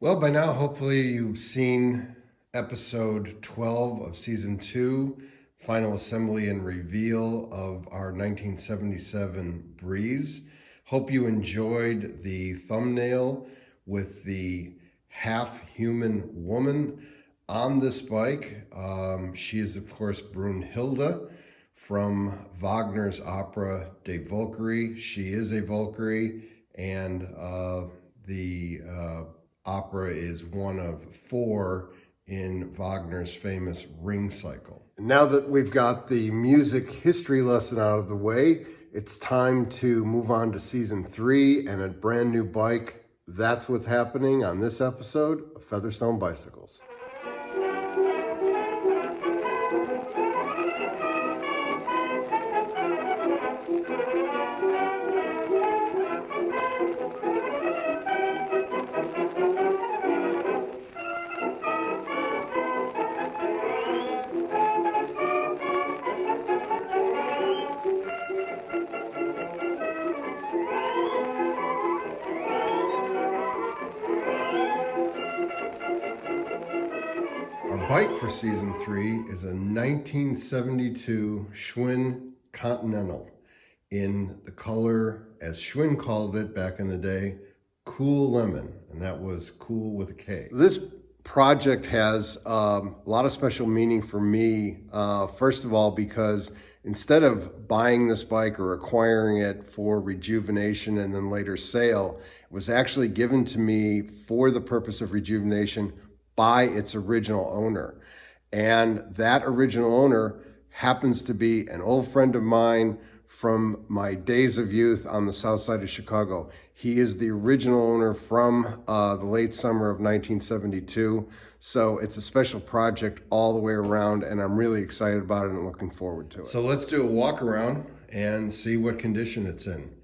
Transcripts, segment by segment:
Well, by now, hopefully you've seen episode 12 of season 2, final assembly and reveal of our 1977 Breeze. Hope you enjoyed the thumbnail with the half-human woman on this bike. She is, of course, Brunhilde from Wagner's opera Die Valkyrie. She is a Valkyrie, and the opera is one of 4 in Wagner's famous Ring cycle. Now that we've got the music history lesson out of the way, it's time to move on to season 3 and a brand new bike. That's what's happening on this episode of Featherstone Bicycles. Our bike for season 3 is a 1972 Schwinn Continental in the color, as Schwinn called it back in the day, Cool Lemon, and that was cool with a K. This project has a lot of special meaning for me, first of all, because instead of buying this bike or acquiring it for rejuvenation and then later sale, it was actually given to me for the purpose of rejuvenation by its original owner. And that original owner happens to be an old friend of mine from my days of youth on the south side of Chicago. He is the original owner from the late summer of 1972. So it's a special project all the way around, and I'm really excited about it and looking forward to it. So let's do a walk around and see what condition it's in.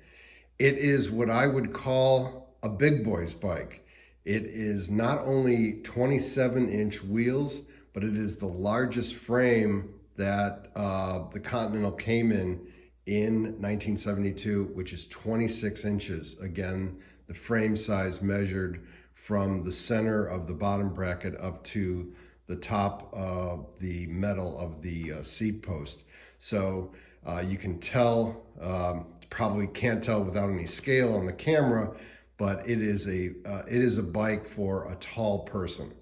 It is what I would call a big boy's bike. It is not only 27-inch wheels, but it is the largest frame that the Continental came in 1972, which is 26 inches. Again, the frame size measured from the center of the bottom bracket up to the top of the metal of the seat post. So you can tell, probably can't tell without any scale on the camera, but it is a bike for a tall person.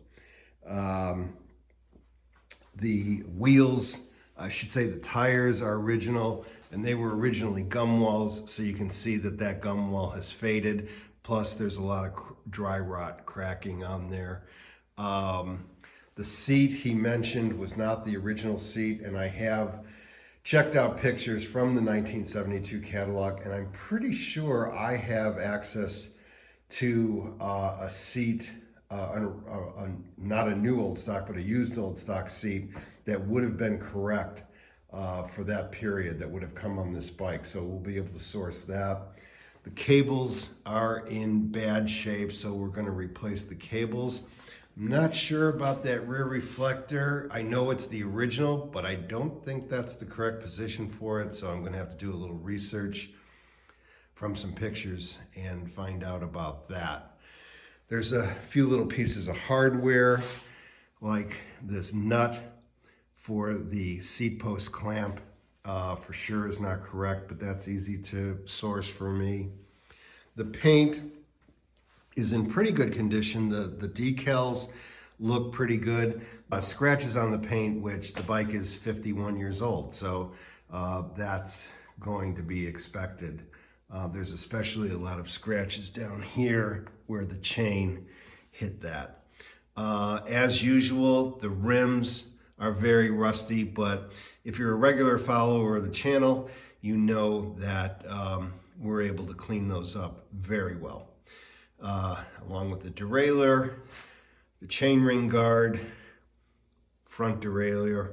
The wheels, I should say the tires are original, and they were originally gum walls, so you can see that gum wall has faded. Plus there's a lot of dry rot cracking on there. The seat he mentioned was not the original seat, and I have checked out pictures from the 1972 catalog, and I'm pretty sure I have access to a seat, not a new old stock, but a used old stock seat that would have been correct for that period, that would have come on this bike. So we'll be able to source that. The cables are in bad shape, so we're going to replace the cables. I'm not sure about that rear reflector. I know it's the original, but I don't think that's the correct position for it, so I'm going to have to do a little research from some pictures and find out about that. There's a few little pieces of hardware, like this nut for the seat post clamp. For sure is not correct, but that's easy to source for me. The paint is in pretty good condition. The decals look pretty good. Scratches on the paint, which the bike is 51 years old, so that's going to be expected. There's especially a lot of scratches down here where the chain hit that. As usual, the rims are very rusty, but if you're a regular follower of the channel, you know that we're able to clean those up very well. Along with the derailleur, the chainring guard, front derailleur.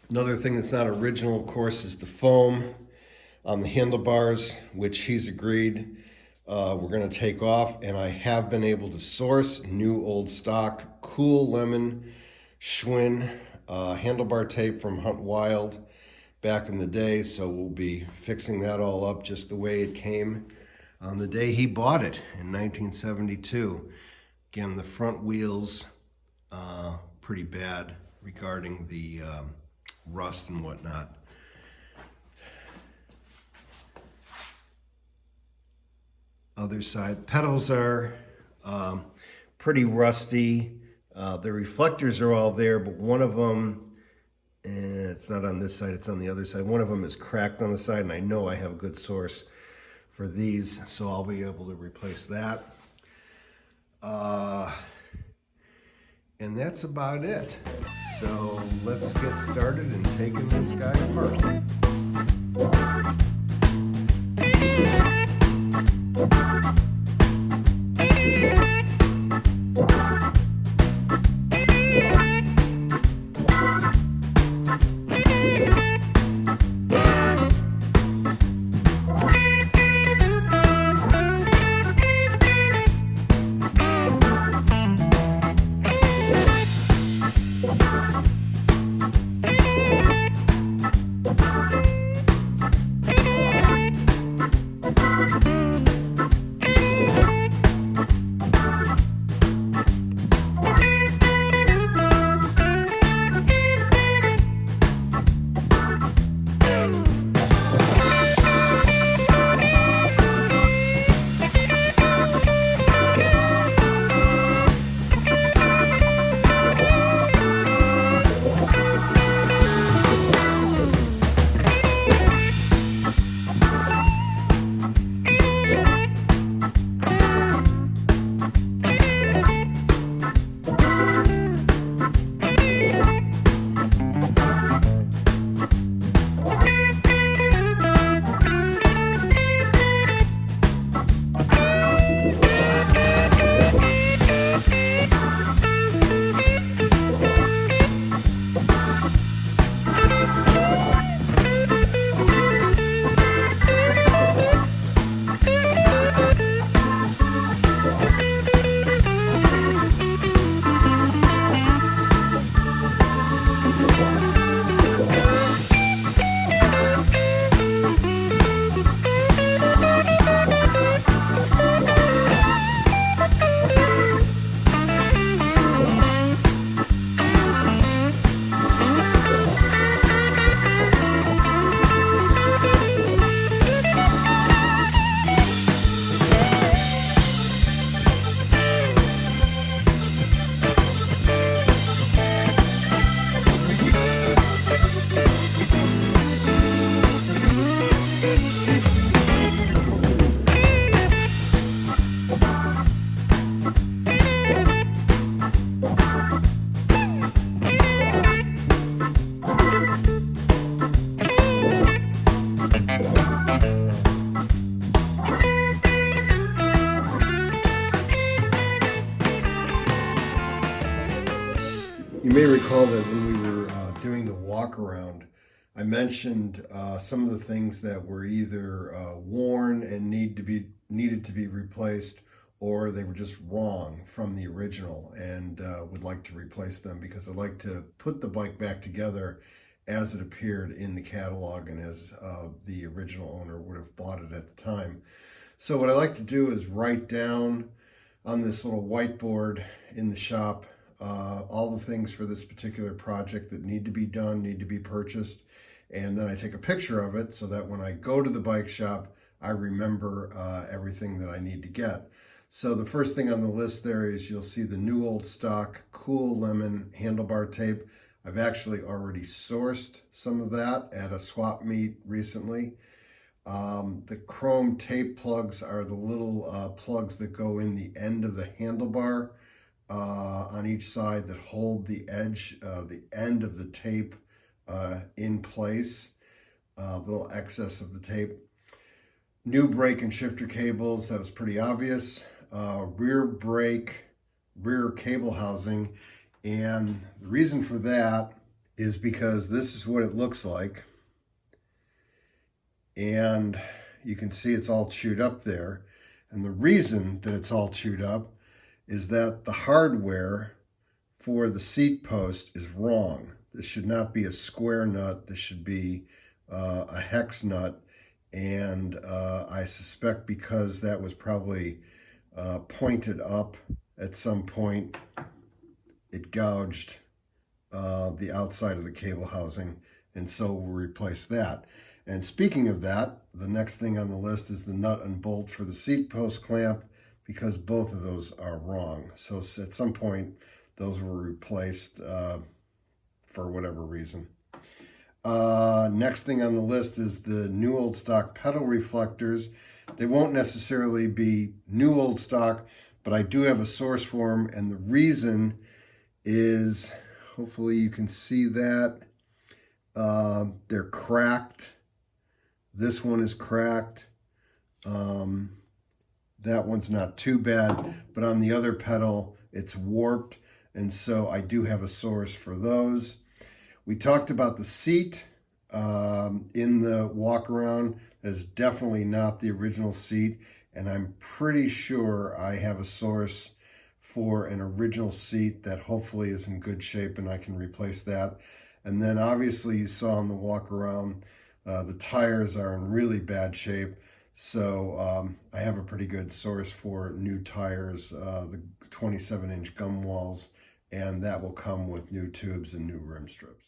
Another thing that's not original, of course, is the foam on the handlebars, which he's agreed we're going to take off, and I have been able to source new old stock Cool Lemon Schwinn handlebar tape from Hunt Wild back in the day, so we'll be fixing that all up just the way it came on the day he bought it in 1972. Again, the front wheels pretty bad regarding the rust and whatnot. Other side, pedals are pretty rusty. The reflectors are all there, but one of them, it's not on this side, it's on the other side. One of them is cracked on the side, and I know I have a good source for these, so I'll be able to replace that. And that's about it. So let's get started in taking this guy apart. You may recall that when we were doing the walk around, I mentioned some of the things that were either worn and needed to be replaced, or they were just wrong from the original, and would like to replace them because I'd like to put the bike back together as it appeared in the catalog and as the original owner would have bought it at the time. So what I like to do is write down on this little whiteboard in the shop all the things for this particular project that need to be done, need to be purchased, and then I take a picture of it so that when I go to the bike shop, I remember everything that I need to get. So the first thing on the list there is you'll see the new old stock Cool Lemon handlebar tape. I've actually already sourced some of that at a swap meet recently. The chrome tape plugs are the little plugs that go in the end of the handlebar on each side that hold the edge, the end of the tape in place, the little excess of the tape. New brake and shifter cables, that was pretty obvious. Rear brake, rear cable housing, and the reason for that is because this is what it looks like. And you can see it's all chewed up there. And the reason that it's all chewed up is that the hardware for the seat post is wrong. This should not be a square nut. This should be a hex nut. and I suspect because that was probably pointed up at some point, it gouged the outside of the cable housing, and so we'll replace that. And speaking of that, the next thing on the list is the nut and bolt for the seat post clamp, because both of those are wrong. So at some point, those were replaced for whatever reason. Next thing on the list is the new old stock pedal reflectors. They won't necessarily be new old stock, but I do have a source for them, and the reason is, hopefully you can see that, they're cracked. This one is cracked. That one's not too bad, but on the other pedal, it's warped, and so I do have a source for those. We talked about the seat in the walk around. That is definitely not the original seat, and I'm pretty sure I have a source for an original seat that hopefully is in good shape, and I can replace that. And then obviously you saw on the walk around, the tires are in really bad shape. So I have a pretty good source for new tires, the 27-inch gum walls, and that will come with new tubes and new rim strips.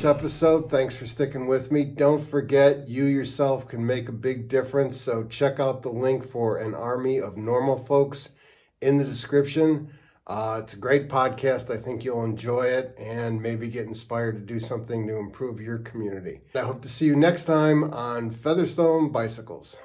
this episode. Thanks for sticking with me. Don't forget, you yourself can make a big difference. So check out the link for An Army of Normal Folks in the description. It's a great podcast. I think you'll enjoy it and maybe get inspired to do something to improve your community. I hope to see you next time on Featherstone Bicycles.